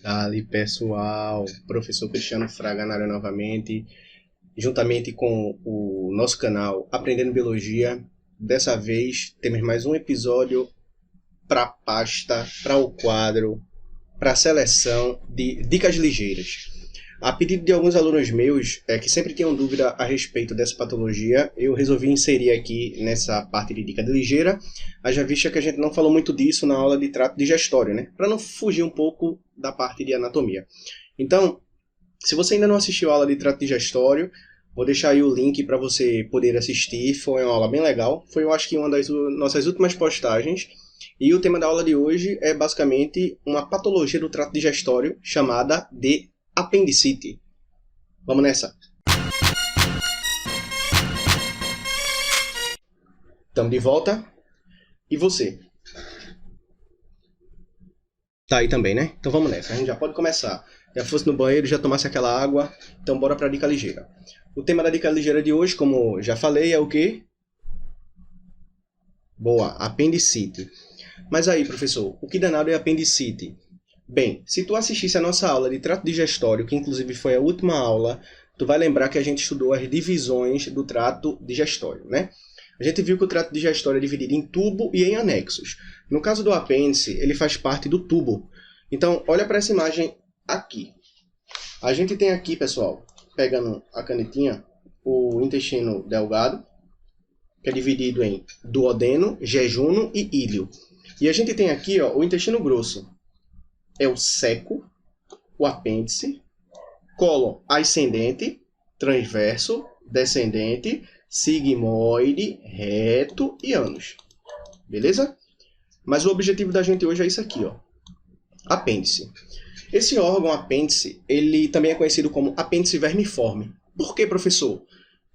Ali, pessoal, professor Cristiano Fraga na área novamente, juntamente com o nosso canal Aprendendo Biologia. Dessa vez temos mais um episódio para a pasta, para o quadro, para a seleção de dicas ligeiras. A pedido de alguns alunos meus, que sempre tinham dúvida a respeito dessa patologia, eu resolvi inserir aqui nessa parte de dica ligeira, haja vista que a gente não falou muito disso na aula de trato digestório, né? Para não fugir um pouco da parte de anatomia. Então, se você ainda não assistiu a aula de trato digestório, vou deixar aí o link para você poder assistir. Foi uma aula bem legal. Foi, eu acho que, uma das nossas últimas postagens. E o tema da aula de hoje é basicamente uma patologia do trato digestório chamada de apendicite. Vamos nessa! Estamos de volta. E você? Tá aí também, né? Então vamos nessa. A gente já pode começar. Já fosse no banheiro, já tomasse aquela água. Então bora para a dica ligeira. O tema da dica ligeira de hoje, como já falei, é o quê? Boa, apendicite. Mas aí, professor, o que danado é apendicite? Bem, se tu assistisse a nossa aula de trato digestório, que inclusive foi a última aula, tu vai lembrar que a gente estudou as divisões do trato digestório, né? A gente viu que o trato digestório é dividido em tubo e em anexos. No caso do apêndice, ele faz parte do tubo. Então, olha para essa imagem aqui. A gente tem aqui, pessoal, pegando a canetinha, o intestino delgado, que é dividido em duodeno, jejuno e íleo. E a gente tem aqui, ó, o intestino grosso. É o seco, o apêndice, cólon ascendente, transverso, descendente, sigmoide, reto e ânus. Beleza? Mas o objetivo da gente hoje é isso aqui, ó. Apêndice. Esse órgão apêndice, ele também é conhecido como apêndice vermiforme. Por que, professor?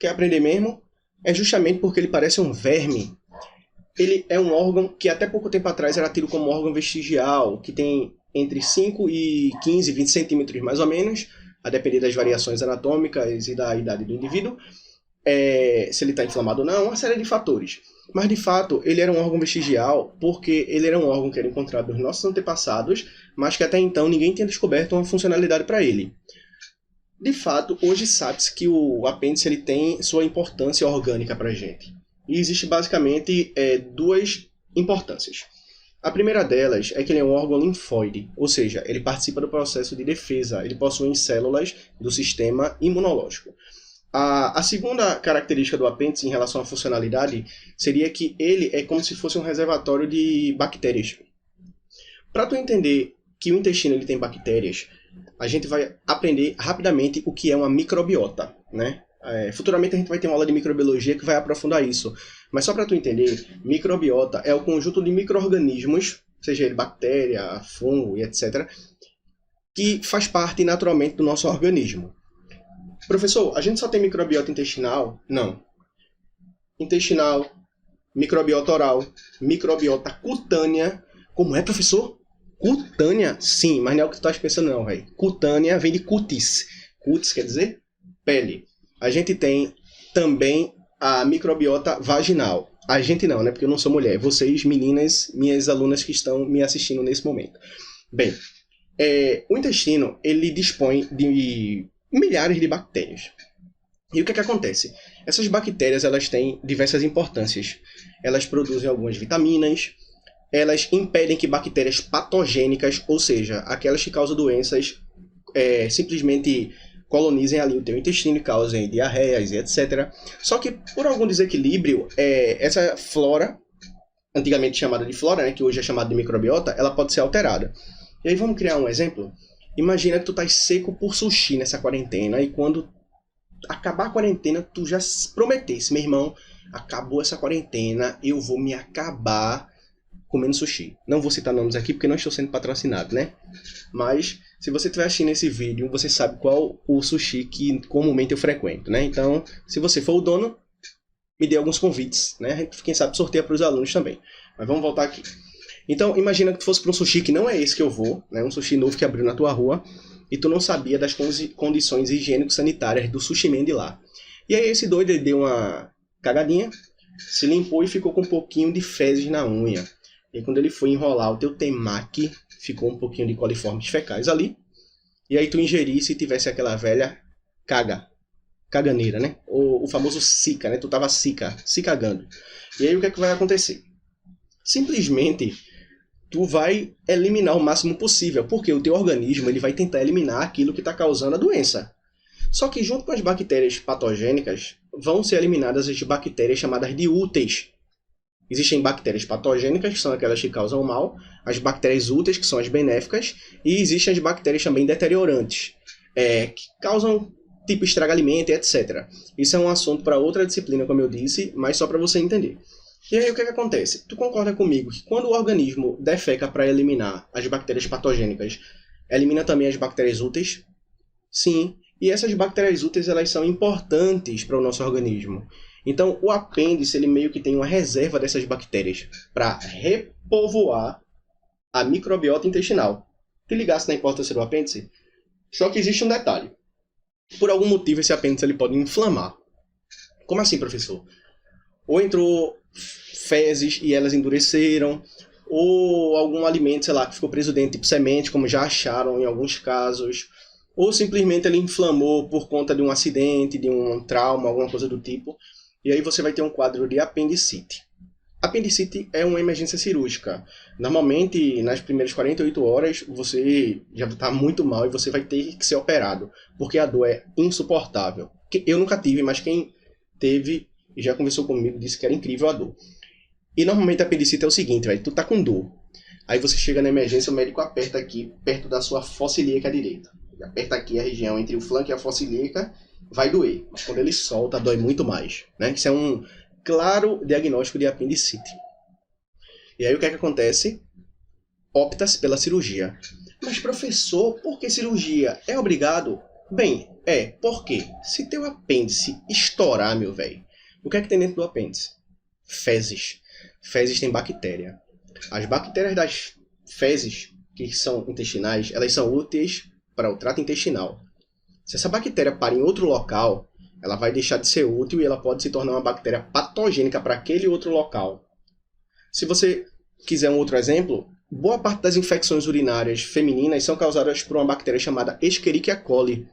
Quer aprender mesmo? É justamente porque ele parece um verme. Ele é um órgão que até pouco tempo atrás era tido como órgão vestigial, que tem entre 5 e 15, 20 centímetros mais ou menos, a depender das variações anatômicas e da idade do indivíduo, se ele está inflamado ou não, uma série de fatores. Mas, de fato, ele era um órgão vestigial porque ele era um órgão que era encontrado nos nossos antepassados, mas que até então ninguém tinha descoberto uma funcionalidade para ele. De fato, hoje sabe-se que o apêndice ele tem sua importância orgânica para a gente. E existe basicamente duas importâncias. A primeira delas é que ele é um órgão linfóide, ou seja, ele participa do processo de defesa, ele possui células do sistema imunológico. A segunda característica do apêndice em relação à funcionalidade seria que ele é como se fosse um reservatório de bactérias. Para tu entender que o intestino ele tem bactérias, a gente vai aprender rapidamente o que é uma microbiota, né? Futuramente a gente vai ter uma aula de microbiologia que vai aprofundar isso. Mas só para tu entender, microbiota é o conjunto de micro-organismos, seja ele bactéria, fungo e etc., que faz parte naturalmente do nosso organismo. Professor, a gente só tem microbiota intestinal? Não. Intestinal, microbiota oral, microbiota cutânea. Como é, professor? Cutânea? Sim, mas não é o que tu estás pensando não, velho. Cutânea vem de cutis. Cutis quer dizer pele. A gente tem também a microbiota vaginal. A gente não, né? Porque eu não sou mulher. Vocês, meninas, minhas alunas que estão me assistindo nesse momento. Bem, o intestino, ele dispõe de milhares de bactérias. E o que é que acontece? Essas bactérias, elas têm diversas importâncias. Elas produzem algumas vitaminas, elas impedem que bactérias patogênicas, ou seja, aquelas que causam doenças, simplesmente colonizem ali o teu intestino e causem diarreias e etc. Só que, por algum desequilíbrio, essa flora, antigamente chamada de flora, né, que hoje é chamada de microbiota, ela pode ser alterada. E aí vamos criar um exemplo? Imagina que tu estás seco por sushi nessa quarentena e quando acabar a quarentena, tu já prometesse, meu irmão, acabou essa quarentena, eu vou me acabar comendo sushi. Não vou citar nomes aqui porque não estou sendo patrocinado, né? Mas se você estiver assistindo esse vídeo, você sabe qual o sushi que comumente eu frequento, né? Então, se você for o dono, me dê alguns convites, né? A gente, quem sabe, sorteia para os alunos também. Mas vamos voltar aqui. Então, imagina que tu fosse para um sushi que não é esse que eu vou, né? Um sushi novo que abriu na tua rua, e tu não sabia das condições higiênico-sanitárias do sushi man de lá. E aí esse doido ele deu uma cagadinha, se limpou e ficou com um pouquinho de fezes na unha. E quando ele foi enrolar o teu temaki, ficou um pouquinho de coliformes fecais ali, e aí tu ingerisse e tivesse aquela velha caganeira, né? O famoso cica, né? Tu tava se cagando. E aí o que é que vai acontecer? Simplesmente tu vai eliminar o máximo possível, porque o teu organismo ele vai tentar eliminar aquilo que está causando a doença. Só que junto com as bactérias patogênicas, vão ser eliminadas as bactérias chamadas de úteis. Existem bactérias patogênicas, que são aquelas que causam mal, as bactérias úteis, que são as benéficas, e existem as bactérias também deteriorantes, que causam tipo estraga-alimento, etc. Isso é um assunto para outra disciplina, como eu disse, mas só para você entender. E aí o que acontece? Tu concorda comigo que quando o organismo defeca para eliminar as bactérias patogênicas, elimina também as bactérias úteis? Sim. E essas bactérias úteis elas são importantes para o nosso organismo. Então o apêndice ele meio que tem uma reserva dessas bactérias para repovoar a microbiota intestinal. Te ligasse na importância do apêndice? Só que existe um detalhe. Por algum motivo esse apêndice ele pode inflamar. Como assim, professor? Ou entrou fezes e elas endureceram, ou algum alimento, sei lá, que ficou preso dentro, tipo semente, como já acharam em alguns casos, ou simplesmente ele inflamou por conta de um acidente, de um trauma, alguma coisa do tipo, e aí você vai ter um quadro de apendicite. Apendicite é uma emergência cirúrgica. Normalmente, nas primeiras 48 horas, você já está muito mal e você vai ter que ser operado, porque a dor é insuportável. Eu nunca tive, mas quem teve e já conversou comigo, disse que era incrível a dor. E normalmente a apendicite é o seguinte, velho, tu tá com dor. Aí você chega na emergência, o médico aperta aqui, perto da sua fossa ilíaca direita. Ele aperta aqui a região entre o flanco e a fossa ilíaca, vai doer. Mas quando ele solta, dói muito mais. Né? Isso é um claro diagnóstico de apendicite. E aí o que é que acontece? Opta-se pela cirurgia. Mas professor, por que cirurgia? É obrigado? Bem, por quê? Se teu apêndice estourar, meu velho, o que é que tem dentro do apêndice? Fezes. Fezes tem bactéria. As bactérias das fezes, que são intestinais, elas são úteis para o trato intestinal. Se essa bactéria para em outro local, ela vai deixar de ser útil e ela pode se tornar uma bactéria patogênica para aquele outro local. Se você quiser um outro exemplo, boa parte das infecções urinárias femininas são causadas por uma bactéria chamada Escherichia coli.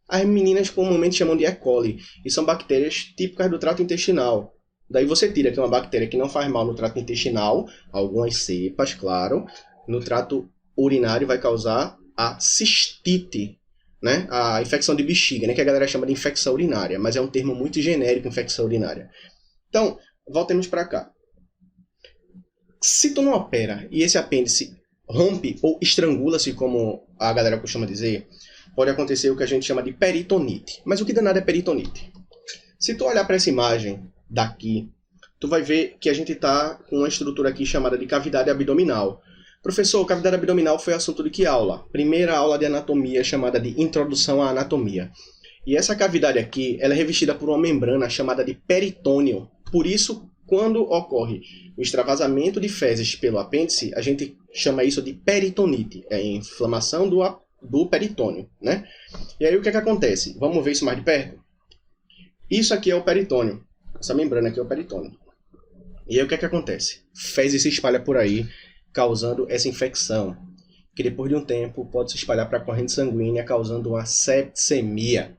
As meninas comumente chamam de E. coli, e são bactérias típicas do trato intestinal. Daí você tira que é uma bactéria que não faz mal no trato intestinal, algumas cepas, claro. No trato urinário vai causar a cistite, né? A infecção de bexiga, né? Que a galera chama de infecção urinária, mas é um termo muito genérico, infecção urinária. Então, voltemos para cá. Se tu não opera e esse apêndice rompe ou estrangula-se, como a galera costuma dizer, pode acontecer o que a gente chama de peritonite. Mas o que danado é peritonite? Se tu olhar para essa imagem daqui, tu vai ver que a gente está com uma estrutura aqui chamada de cavidade abdominal. Professor, cavidade abdominal foi assunto de que aula? Primeira aula de anatomia chamada de Introdução à Anatomia. E essa cavidade aqui, ela é revestida por uma membrana chamada de peritônio. Por isso, quando ocorre o extravasamento de fezes pelo apêndice, a gente chama isso de peritonite. É a inflamação do peritônio, né? E aí o que é que acontece? Vamos ver isso mais de perto? Isso aqui é o peritônio. Essa membrana aqui é o peritônio. E aí o que é que acontece? Fezes se espalha por aí, causando essa infecção, que depois de um tempo pode se espalhar para a corrente sanguínea, causando uma sepsemia,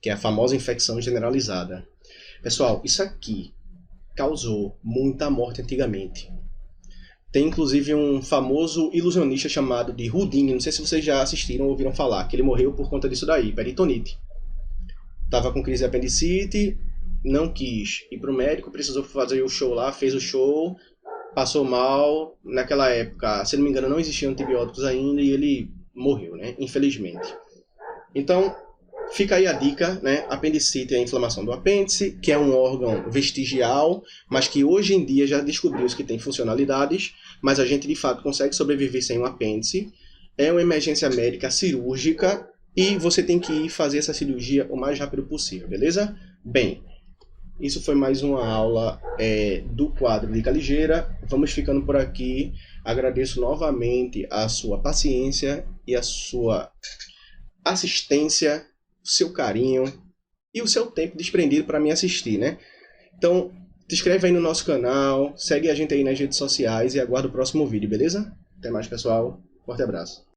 que é a famosa infecção generalizada. Pessoal, isso aqui causou muita morte antigamente. Tem inclusive um famoso ilusionista chamado de Houdini, não sei se vocês já assistiram ou ouviram falar, que ele morreu por conta disso daí, peritonite. Tava com crise de apendicite, não quis ir pro médico, precisou fazer o show lá, fez o show, passou mal. Naquela época, se não me engano, não existiam antibióticos ainda e ele morreu, né? Infelizmente. Então, fica aí a dica, né? Apendicite é a inflamação do apêndice, que é um órgão vestigial, mas que hoje em dia já descobriu-se que tem funcionalidades, mas a gente de fato consegue sobreviver sem um apêndice. É uma emergência médica cirúrgica e você tem que ir fazer essa cirurgia o mais rápido possível, beleza? Bem, isso foi mais uma aula do quadro Dica Ligeira. Vamos ficando por aqui. Agradeço novamente a sua paciência e a sua assistência, o seu carinho e o seu tempo desprendido para me assistir, né? Então, se inscreve aí no nosso canal, segue a gente aí nas redes sociais e aguarda o próximo vídeo, beleza? Até mais, pessoal. Forte abraço.